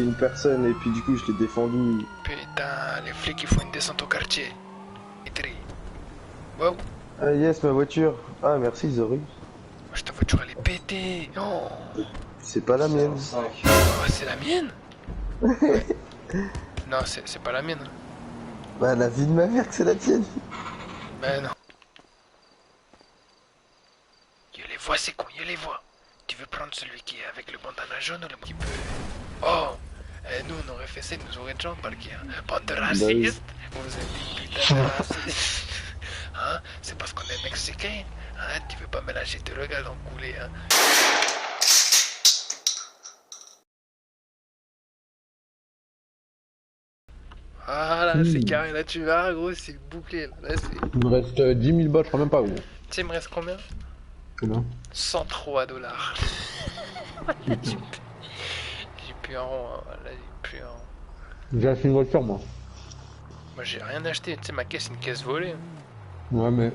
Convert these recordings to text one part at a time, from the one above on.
une personne et puis du coup je l'ai défendu. Putain, les flics ils font une descente au quartier. Wow, Ah yes, ma voiture. Ah merci Zori. wesh, ta voiture elle est pétée. Oh, C'est pas la mienne. oh, c'est la mienne. Ouais. Non, c'est pas la mienne. Bah la vie de ma mère que c'est la tienne. Ben non. Je les vois, c'est con, je les vois. Tu veux prendre celui qui est avec le bandana jaune ou le petit peu. Oh, nous on aurait fait ça, ils nous auraient déjà embarqué. Hein. Bande de Bah oui. racistes. Vous êtes des putains de racistes. Hein, c'est parce qu'on est mexicain. Hein, tu veux pas mélanger deux regards encoulés. Hein. Voilà, c'est carré, là tu verras gros, c'est bouclé. Là, Il me reste 10 000 balles, je crois même pas, gros. Tu sais, il me reste combien? Combien? 103 dollars. J'ai plus un rond, hein. Là j'ai plus un rond. J'ai acheté une voiture, moi. Moi j'ai rien acheté, tu sais, ma caisse c'est une caisse volée. Ouais, mais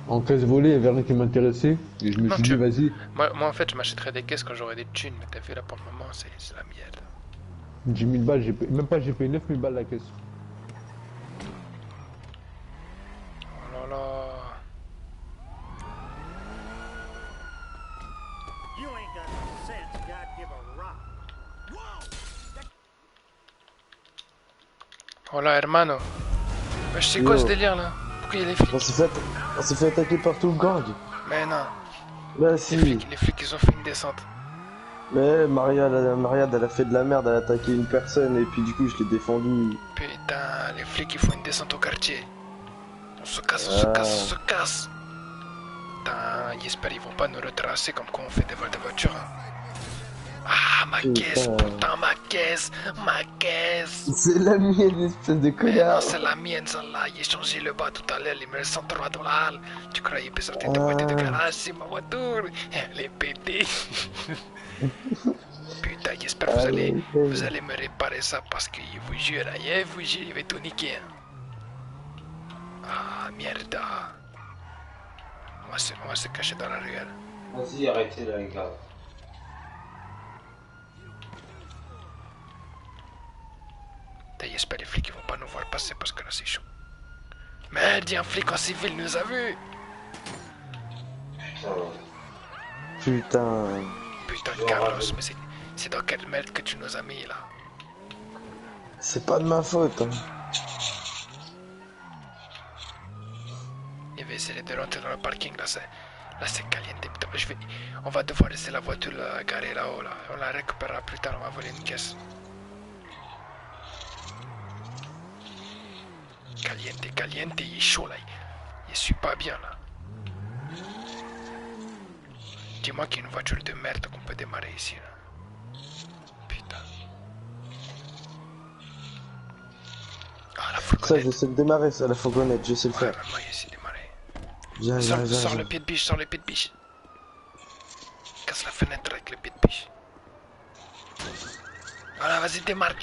en caisse volée, il y avait rien qui m'intéressait. Et je me Non, suis dit, vas-y, moi en fait je m'achèterais des caisses quand j'aurai des thunes, mais t'as vu là pour le moment c'est la miette. 10 000 balles, même pas, j'ai payé 9 000 balles la caisse. Oh là là. You ain't got no sense, God give a rock. Oh là hermano. Mais je sais quoi ce délire là? Pourquoi il y a les flics? On s'est fait attaquer par tout le gang. Mais non, Bah si. les flics ils ont fait une descente. Mais Mariade elle a fait de la merde, elle a attaqué une personne et puis du coup je l'ai défendu. Putain, les flics ils font une descente au quartier. On se casse, on se casse, on se casse. Putain, j'espère qu'ils vont pas nous retracer comme quand on fait des vols de voiture. Hein. Ah, ma caisse, putain, ma caisse, ma caisse. C'est la mienne, espèce de Mais connard. non, c'est la mienne, celle-là. J'ai changé le bas tout à l'heure, il me reste 103 dollars. Tu croyais que sortir de voiture de garage, c'est ma voiture. Elle est pétée. Putain, j'espère que vous allez me réparer ça parce que je vous jure, je vais tout niquer. Hein. Ah, merde. On va se cacher dans la ruelle. Vas-y, arrêtez là, les gars. J'espère les flics ils vont pas nous voir passer parce que là c'est chaud. Merde, y'a un flic en civil nous a vus. Putain. Putain de Carlos, mais c'est dans quelle merde que tu nous as mis là? C'est pas de ma faute. Hein. Il va essayer de rentrer dans le parking là c'est caliente. Putain, on va devoir laisser la voiture là, garée là-haut là. On la récupérera plus tard, on va voler une caisse. Caliente, il est chaud là. Il suit pas bien là. Dis-moi qu'il y a une voiture de merde qu'on peut démarrer ici là. Putain. Ah la fourgonnette. Ça, je sais le démarrer, ça, la fourgonnette, je sais le faire. Moi, il essaie de démarrer. Viens. Sors le pied de biche, sors le pied de biche. Casse la fenêtre avec le pied de biche. Voilà, vas-y, démarre.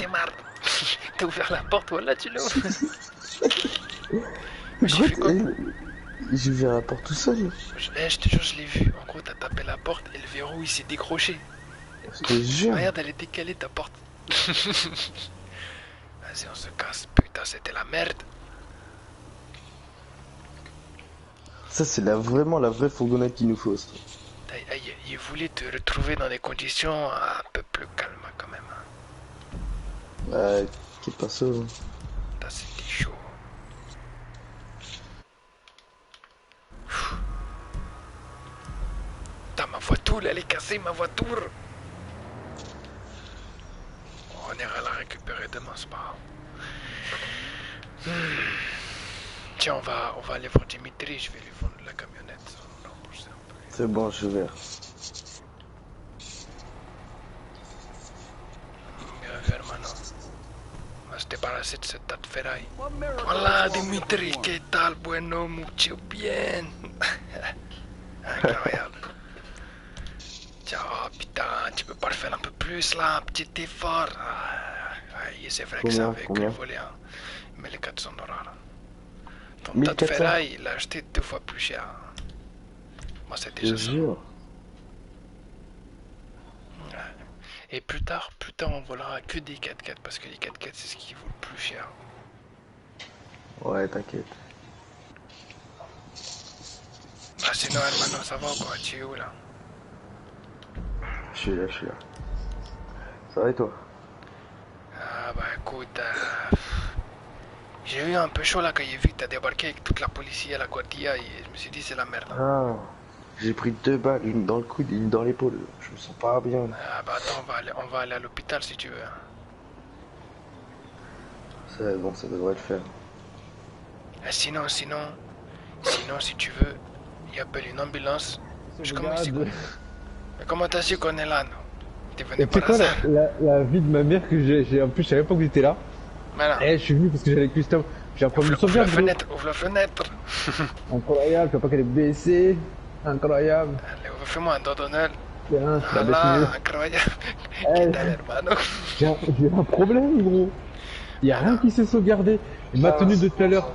T'as ouvert la porte, voilà, tu l'ouvres. J'ai fait quoi? J'ai ouvert la porte tout seul. Je te jure, je l'ai vu. En gros, t'as tapé la porte et le verrou il s'est décroché. Je te jure. Regarde, elle est décalée ta porte. Vas-y, on se casse. Putain, c'était la merde. Ça, c'est vraiment la vraie fourgonnette qu'il nous faut. Ça. Il voulait te retrouver dans des conditions un peu plus calmes quand même. Qu'est pas ça. Hein. Putain, c'était chaud. Putain, ma voiture, elle est cassée, ma voiture. On ira la récupérer demain, c'est pas grave. Tiens, on va aller voir Dimitri, je vais lui vendre la camionnette. C'est bon, je vais. Bien vu, hermano. On va se débarrasser de cette tas de ferraille. Hola, Dimitri, ¿qué tal? Bueno, mucho bien. Incroyable. Tiens, putain, tu peux pas le faire un peu plus là, un petit effort. C'est vrai que c'est un véhicule volé, hein. Mais les 400 dollars. Ton tas de ferraille, il l'a acheté 2 fois plus cher. Moi, c'est déjà ça. Jure. Et plus tard, on volera que des 4x4 parce que les 4x4 c'est ce qui vaut le plus cher. Ouais, t'inquiète. Bah sinon, hermano, ça va quoi? Tu es où là? Je suis là, je suis là. Ça va et toi? Ah bah écoute, j'ai eu un peu chaud là quand j'ai vu que t'as débarqué avec toute la police et la guardia et je me suis dit c'est la merde. Ah, j'ai pris 2 balles, une dans le coude et une dans l'épaule. Je me sens pas bien. Ah bah attends, on va aller à l'hôpital si tu veux. C'est bon, ça devrait le faire. Sinon, si tu veux, il appelle une ambulance. Mais comment t'as su qu'on est là, non? T'es venu Et tu sais par quoi, hasard? la vie de ma mère que j'ai. En plus, je savais pas que vous étiez là. Mais non, Eh, je suis venu parce que j'allais avec Christophe. J'ai un problème de ouvre la sauvegarde, gros. fenêtre, ouvre la fenêtre. Incroyable, tu vois pas qu'elle est baissée. Incroyable. Allez, fais-moi un dordonnel. Tiens, je la baisse Voilà, mieux. incroyable. Eh, Qu'est-ce que hermano? j'ai un problème, gros. Y a rien qui s'est sauvegardé. Et ma tenue de tout à l'heure.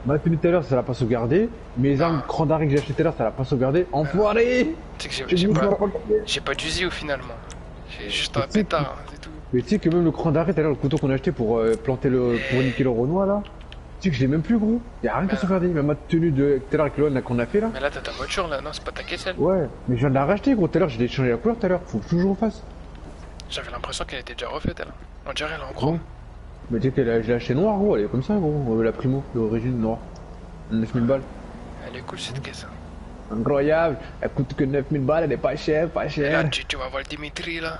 Ma tenue de tout à l'heure, ça l'a pas sauvegardé. Mes armes cran d'arrêt que j'ai acheté tout à l'heure, ça l'a pas sauvegardé. Enfoiré! Tu sais que Je me suis pas- j'ai pas d'usi finalement. J'ai juste un pétard, hein, c'est tout. Mais tu sais que même le cran d'arrêt, tout à l'heure, le couteau qu'on a acheté pour planter pour niquer le Renoir là, tu sais que je l'ai même plus, gros. Y a rien qui a sauvegardé. Même ma tenue de tout à l'heure avec le là qu'on a fait là. Mais là, t'as ta voiture là, non? C'est pas ta caisse celle? Ouais, mais je viens de la racheter, gros. Tout à l'heure, j'ai changé la couleur tout à l'heure. Faut que je toujours refasse. J'avais l'impression qu'elle était déjà refaite, elle. On dirait elle est en chrome. Mais tu sais que je l'ai acheté noir, gros. Elle est comme ça, gros. La primo, d'origine noire. 9000 balles. Elle est cool cette caisse. Hein. Incroyable. Elle coûte que 9000 balles, elle est pas chère, pas Et là, chère. tu vas voir le Dimitri là.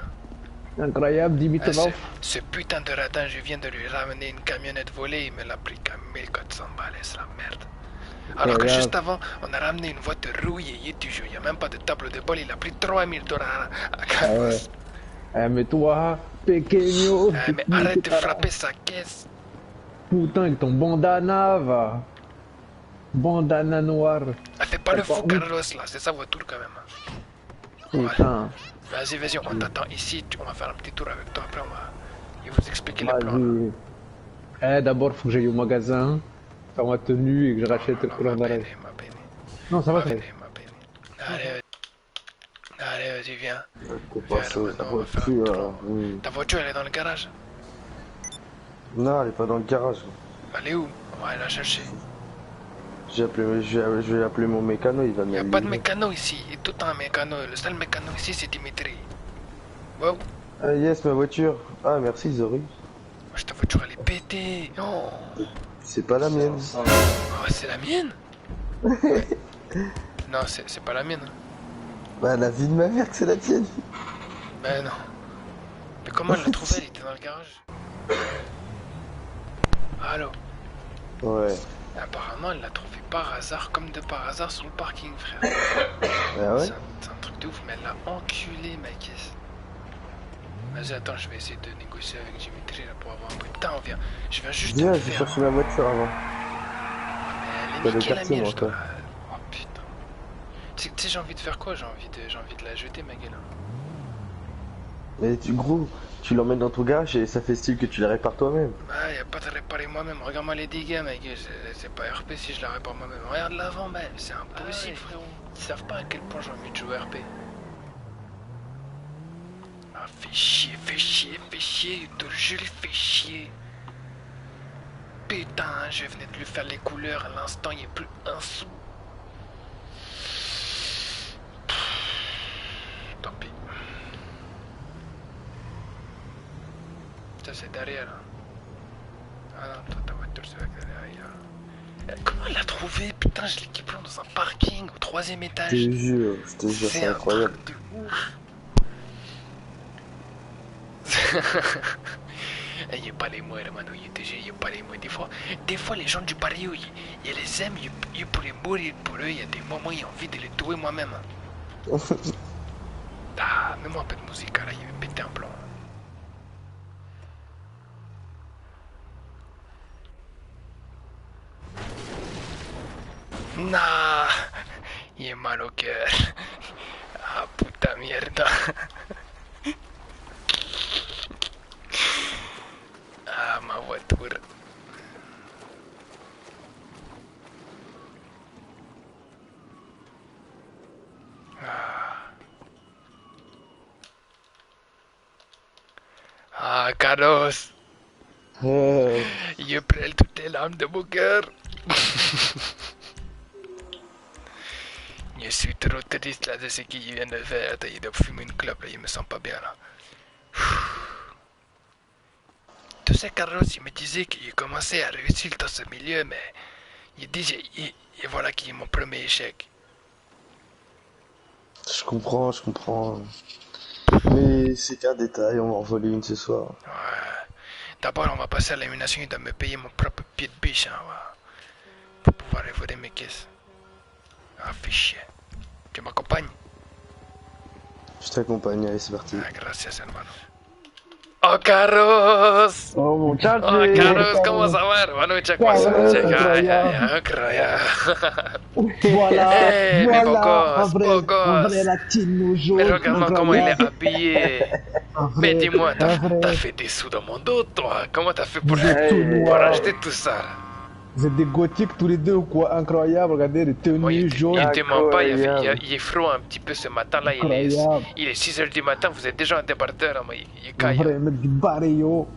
Incroyable, Ah, Dimitrov. ce putain de ratin, je viens de lui ramener une camionnette volée, il me l'a pris qu'à 1400 balles, c'est la merde. Alors que Incroyable. juste avant, on a ramené une voiture rouillée, il n'y a même pas de table de bol, il a pris 3000 dollars à Carlos. Eh, mais toi, pequeño. Mais arrête de frapper sa caisse. Putain, avec ton bandana, va. Bandana noir. Fais pas le fou, Carlos, là, c'est sa voiture quand même. Putain. Vas-y, vas-y, on t'attend ici, on va faire un petit tour avec toi, après on va... Il va vous expliquer les plans. Vas-y. Eh, d'abord, faut que j'aille au magasin, faire ma tenue et que je rachète le couleur d'arrêt. Ma bene. Non, ça va, ça va. Allez, allez, vas-y, viens. T'es pas chaud, maintenant, ta on va faire un voiture. tour. Ta voiture, elle est dans le garage. Non, elle est pas dans le garage. Elle est où? On va aller la chercher. Je vais appeler mon mécano, il va me Il n'y la a pas de livrer. mécano ici, il y a tout un mécano. Le seul mécano ici, c'est Dimitri. Wow, Ah yes, ma voiture. Ah merci Zori. ta voiture, elle est pétée. Oh, C'est pas la mienne. oh c'est la mienne? Non, c'est pas la mienne. Bah la vie de ma mère que c'est la tienne. Ben non. Mais comment elle l'a trouvée? Elle était dans le garage. Allô? Ouais. Apparemment, elle l'a trouvée par hasard, comme de par hasard, sur le parking, frère. Ah ouais? C'est un truc de ouf, mais elle l'a enculé, ma caisse. Vas-y, attends, je vais essayer de négocier avec Dimitri là, pour avoir un peu de temps. Viens, je viens juste Viens, de je vais faire. chercher ma voiture avant. Mais T'as elle est le niquée la quartier, mienne, moi, je dois. toi. Oh putain. Tu sais, j'ai envie de faire quoi? J'ai envie de la jeter, ma gueule. Mais gros, tu l'emmènes dans ton garage et ça fait style que tu la répares toi-même. Ah, y a pas de réparer moi-même. Regarde-moi les dégâts, ma gueule. C'est pas RP si je la répare moi-même. Regarde l'avant, même. C'est impossible, frérot. Ils savent pas à quel point j'ai envie de jouer RP. Ah, fais chier, fais chier, fais chier. De je lui fais chier. Putain, je venais de lui faire les couleurs. À l'instant, il n'y a plus un sou. Tant pis. Ça, c'est derrière. Ah non, toi, ta voiture, c'est derrière. Comment elle l'a trouvé? Putain, je l'ai équipé dans un parking au 3ème étage. Je te jure, c'est incroyable. Un truc de ouf. Il n'y a pas les mots, hermano, il n'y a pas les mots. Des fois, les gens du barrio, ils les aiment, ils pourraient mourir pour eux. Il y a des moments où j'ai envie de les tuer moi-même. Ah, mets-moi un peu de musique, là, il va péter un plomb. Nah, il est mal au cœur. Ah, puta mierda. Ah, ma voiture. Ah. Ah, Carlos, je prends toutes les larmes de mon cœur. Je suis trop triste là de ce qu'il vient de faire. Attends, il doit fumer une clope là, il me sent pas bien là. Tu sais, Carlos, il me disait qu'il commençait à réussir dans ce milieu, mais il disait, et voilà qui est mon premier échec. Je comprends. Mais c'est qu'un détail, on va en voler une ce soir. Ouais. D'abord, on va passer à l'élimination, il doit me payer mon propre pied de biche, hein, ouais. Pour pouvoir voler mes caisses. Ah, fichier. Tu m'accompagnes? Je t'accompagne, allez, c'est parti. Ah, gracias, hermano. Oh, Carlos! Oh mon chat. Oh, Carlos, ¿cómo ça va, hermano? Checa, incroyable. Voilà, Hey, mais beau voilà, gosse, beau un gosse. vrai latino jaune. Mais regarde-moi comment il est incroyable. habillé. Un Mais vrai- dis-moi, un t'as vrai- fait des sous dans mon dos, toi. Comment t'as fait pour, Vous êtes tout pour noirs. acheter tout ça? Vous êtes des gothiques tous les deux ou quoi? Incroyable, regardez les tenues Moi, il jaunes. te ment pas, Incroyable. il est froid un petit peu ce matin-là. Incroyable. Il est 6h du matin, vous êtes déjà un débardeur. Hein, il est Un caillou. vrai mec du barrio.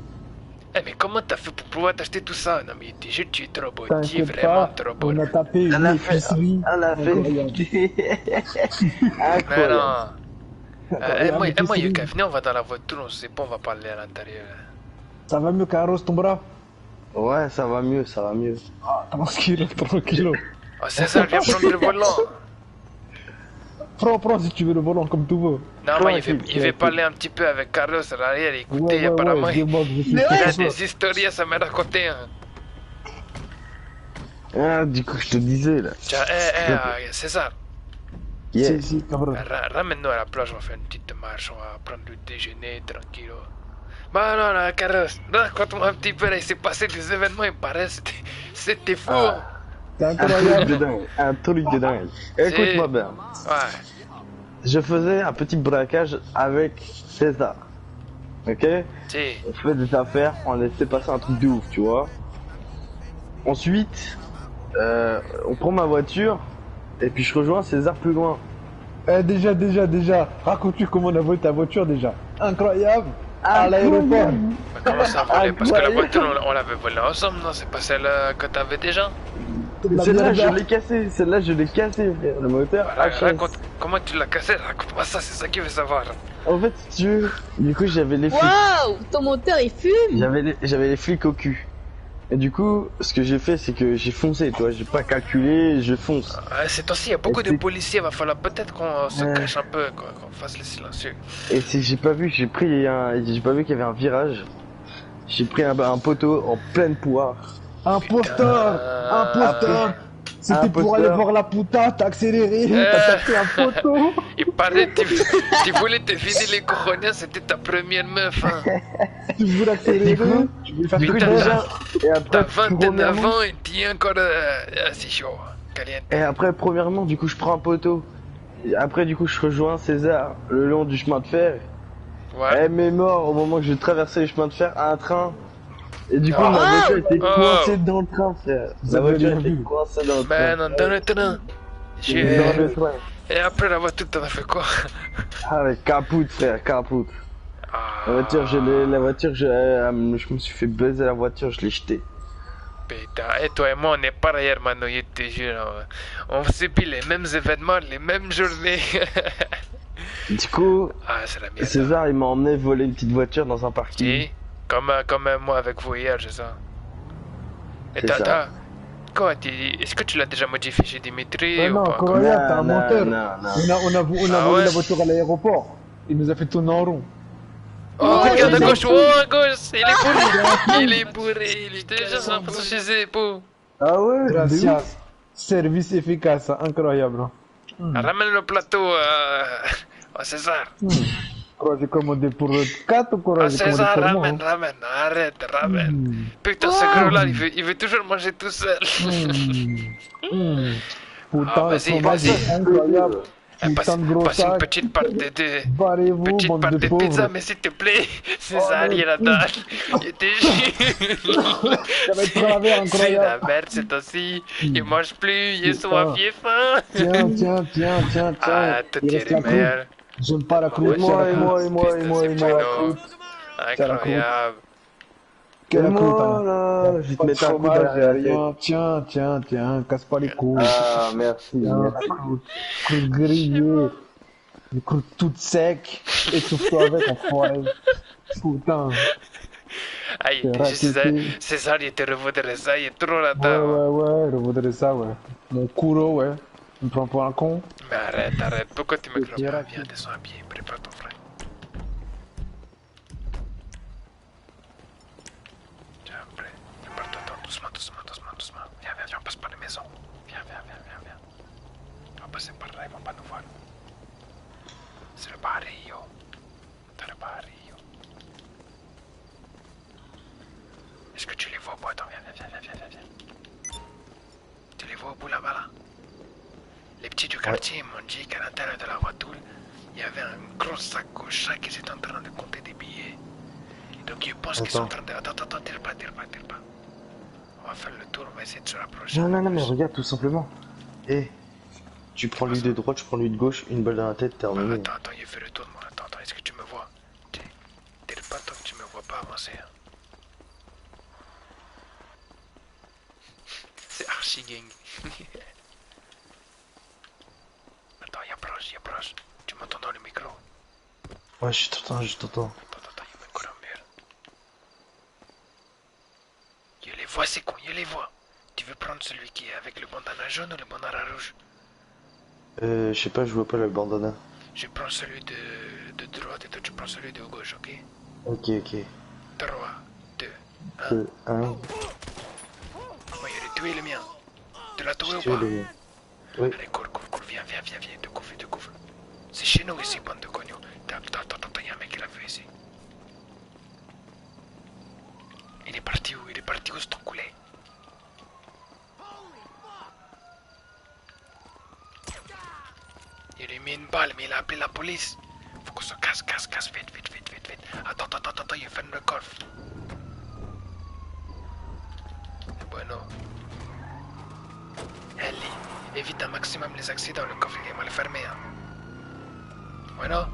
Eh, mais comment t'as fait pour pouvoir t'acheter tout ça? Non, mais tu es trop beau, tu es T'inquiète vraiment pas, trop beau. on a tapé une épicerie. Elle a fait. Mais Incroyable. non. Moi, Yuka, venez, on va dans la voiture, on sait pas, on va parler à l'intérieur. Ça va mieux, Carlos, ton bras? Ouais, ça va mieux. Ah, tranquille. Oh, César, viens prendre le volant. Prends si tu veux le volant comme tu veux. Non, moi, il Tranquille, veut parler un petit peu avec Carlos à l'arrière. Écoutez, Ouais, apparemment, dis-moi que je suis il a sûr. des histoires à me raconter. Hein. Ah, du coup, je te disais là. Tiens, César, Yeah. Si, cabrón. ramène-nous à la plage, on va faire une petite marche, on va prendre le déjeuner tranquille. Bah non, non, Carlos, raconte-moi un petit peu, là, il s'est passé des événements, il paraît, c'était fou. Ah. C'est Un truc de incroyable. dingue. Un truc de dingue. Écoute-moi bien. Ouais, Je faisais un petit braquage avec César. Ok? si, On fait des affaires, on laissait passer un truc de ouf, tu vois. Ensuite, on prend ma voiture et puis je rejoins César plus loin. Déjà. Raconte-tu comment on a volé ta voiture déjà. Incroyable. À l'aéroport. mais comment ça volait? Parce que la Incroyable. voiture, on l'avait volée ensemble, non? C'est pas celle que t'avais déjà? Celle-là, je l'ai cassée. Celle-là, je l'ai cassée, frère. Le moteur. HS. Raconte, comment tu l'as cassé? Raconte-moi ça, c'est ça qu'il veut savoir. En fait, si tu veux, du coup, j'avais les flics. Waouh, ton moteur il fume. J'avais les flics au cul. Et du coup, ce que j'ai fait, c'est que j'ai foncé, tu vois. J'ai pas calculé, je fonce. Ces temps-ci, il y a beaucoup de c'est- policiers, va falloir peut-être qu'on se Ouais. cache un peu, quoi, qu'on fasse le silencieux. Et si j'ai pas vu, j'ai pas vu qu'il y avait un virage. J'ai pris un poteau en pleine poire. Imposteur. C'était pour aller Imposteur. voir la puta, t'as accéléré, t'as tapé un poteau. Il paraît que tu voulais te vider les cojones, c'était ta première meuf. Hein. Tu voulais accélérer, tu voulais faire Du coup, Putain, truc déjà, et T'as après, 29 premièrement, ans et tu es encore si chaud, caliente. et après, premièrement, du coup, je prends un poteau. Et après, du coup, je rejoins César le long du chemin de fer. Ouais. Elle m'est mort au moment que je traversais le chemin de fer à un train. Et du coup, Oh. ma voiture était Oh. coincée dans le train, frère. Vous La avez voiture rien était vu. coincée dans le train. Ben non, dans le train. Dans le train. Et après la voiture, t'en as fait quoi? Ah, mais capoute, frère, capoute. La voiture, je me suis fait baiser la voiture, je l'ai jetée. Putain, et toi et moi, on est pareil, hermano, je te jure. On subit les mêmes événements, les mêmes journées. Du coup, Ah, c'est la mienne. César, il m'a emmené voler une petite voiture dans un parking. Si, comme moi avec vous hier, c'est ça. Et C'est ça. Quoi, est-ce que tu l'as déjà modifié chez Dimitri Ouais, ou non, pas? incroyable, t'as un Non, menteur. non. On a volé Ah ouais. la voiture à l'aéroport. Il nous a fait tourner en rond. Oh, Ouais, regarde à il est gauche, oh, à gauche, il est bourré. Il est bourré, il est déjà 100% chez ses époux. Ah ouais, de ouf. Gracias. Service efficace, incroyable. Ramène le plateau à César. Quoi, j'ai commandé pour 4 ou quoi, Ah, j'ai commandé César, pour moi. ramène, arrête, ramène. Hmm. Putain, ce gros-là, il veut toujours manger tout seul. Hmm. Ah, Putain, vas-y, le fromage vas-y. est incroyable. Eh, Putain de gros passe une sac. petite part de Barrez-vous, petite bande part de de pizza, pauvres. mais s'il te plaît, César, mais- il est la dalle. Il était Ça va être travers, C'est incroyable. la merde, c'est aussi. Il mange plus, il est Putain. soif, il est faim. Tiens. Ah, toi, Il tu es reste le la croûte. meilleur. J'aime pas la croûte. Et moi, c'est la croûte. la croûte. Incroyable. Quelle moi, croûte, hein. là, je vais te Pas de mettre un coup fromage, derrière la tête. rien. Tiens, casse pas les couilles. Ah, merci, Tiens, merci. croûte grillée. Une croûte toute sec. Étouffe-toi avec, enfoiré. Putain. Aïe, T'es raquetté. César, il te revaudrait ça, il est trop là Ouais, je voudrais ça, ouais. Mon couro, ouais. Tu me prends pour un con. Mais arrête, pourquoi tu me Et clopes pas? puis, Viens, descends à pied, prépare ton frère. Tiens, après, prépare-toi, doucement. Viens, on passe par les maisons. Viens. On va passer par là, ils vont pas nous voir. C'est le barrio. T'as le barrio. Est-ce que tu les vois au bout? Attends, viens. Tu les vois au bout là-bas, là? Les petits du quartier m'ont dit qu'à l'intérieur de la voiture, il y avait un gros sacoche là qu'ils étaient en train de compter des billets. Donc ils pensent qu'ils sont en train de... Attends, tire pas. On va faire le tour, on va essayer de se rapprocher. Non, mais regarde, tout simplement. Eh, tu prends lui de droite, je prends lui de gauche, une balle dans la tête, terminé. Attends, il fait le tour, moi. Attends, est-ce que tu me vois? Tire pas tant que tu me vois pas avancer. Hein. C'est archi gang. Attends, il approche. Tu m'entends dans le micro? Ouais, je t'entends. Attends, il me colombier. Je les vois, c'est con, je les vois. Tu veux prendre celui qui est avec le bandana jaune ou le bandana rouge? Je sais pas, je vois pas le bandana. Je prends celui de droite et toi tu prends celui de gauche, ok? Ok. 3, 2, 1. 2, 1. Ouais, il a tué le mien. Tu l'as tué ou Tu pas? les... Oui. Allez, cours, viens, te couvre. C'est chez nous ici, bande de cognos. Attends, il y a un mec qui l'a vu ici. Il est parti où cet enculé? Il lui a mis une balle, mais il a appelé la police. Faut qu'on se casse, vite. Attends, il ferme le coffre. Bueno. Ellie, évite un maximum les accidents, le coffre est mal fermé. Hein. Bueno.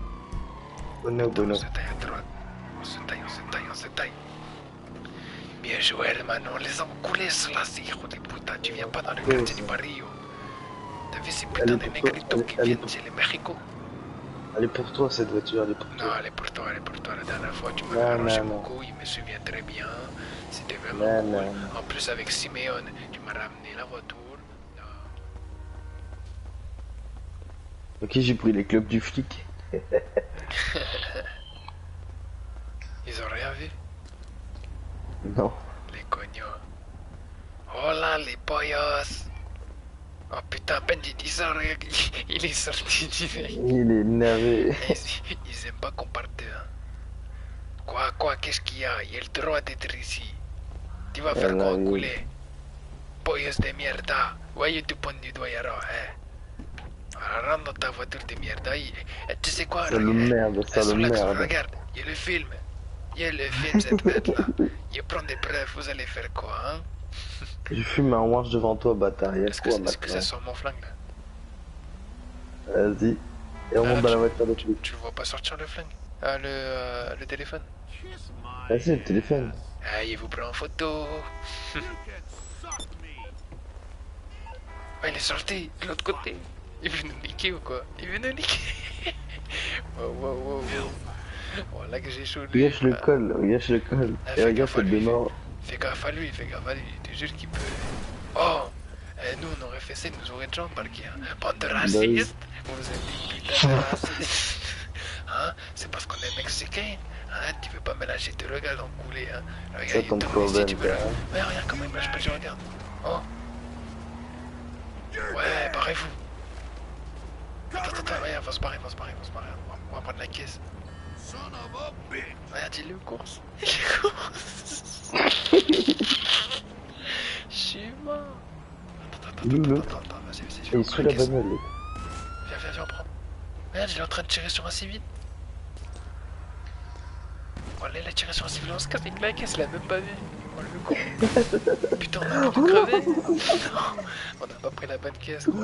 Bueno. On se taille à droite. On se taille. Bien joué, hermano. Les enculés, ceux-là, c'est hijo de puta. Tu viens pas dans le quartier du barrio. T'as vu ces putains de négritos qui viennent chez les Mexico? Elle est pour toi cette voiture, elle est pour toi. Non, elle est pour toi. La dernière fois, tu m'avais arrangé beaucoup, il me souvient très bien. C'était vraiment cool. En plus, avec Simeone, tu m'as ramené la voiture. Ok, j'ai pris les clubs du flic. Ils ont rien vu? Non. Les cognons. Oh là, les pollos. Oh putain, à peine j'ai dit ça, regarde, il est sorti direct. Il est énervé. Ils aiment pas qu'on parte d'eux. Hein. Quoi, qu'est-ce qu'il y a? Il a le droit d'être ici. Tu vas faire quoi, enculé? Pollos de mierda. Voyez tu pointes du doigt, alors, hein? Alors, rentre dans ta voiture de mierda. Tu sais quoi? Ça le merde. Regarde, il y a le film. Cette bête-là. Il prend des preuves, vous allez faire quoi, hein? Je fume un orange devant toi, bâtard. Est-ce que ça sort mon flingue, là? Vas-y. Et on monte dans la voiture de flic. Tu le vois pas sortir le flingue? Ah, le téléphone? Vas-y, le téléphone. Ah, il vous prend en photo. Ouais, il est sorti de l'autre côté. Il veut nous niquer ou quoi? Wow. Voilà que j'ai chaud. Gâche le col. Et regarde cette démon. Fais gaffe à lui. Je te jure qu'il peut. Oh! Nous, on aurait fait ça, ils nous auraient déjà embarqué. Hein. Bande de racistes! Vous êtes des putains de racistes! Hein? C'est parce qu'on est mexicain? Hein? Tu veux pas mélanger tes regards enculé, hein? Regarde, C'est ton problème. Tu veux... Ouais, regarde comment il me lâche pas, je regarde. Oh! Ouais, barrez-vous! Attends, ouais, on va se barrer. On va prendre la caisse. Regarde, il est aux courses. Je suis mort. Attends, vas-y. Il suit la bagnole. Viens, on prend. Regarde, il est en train de tirer sur un civil. Voilà, il a tiré sur un civil, on se casse avec la caisse, il a même pas vu. Oh le con. Putain, on a pu crever. On a pas pris la bonne caisse, quoi.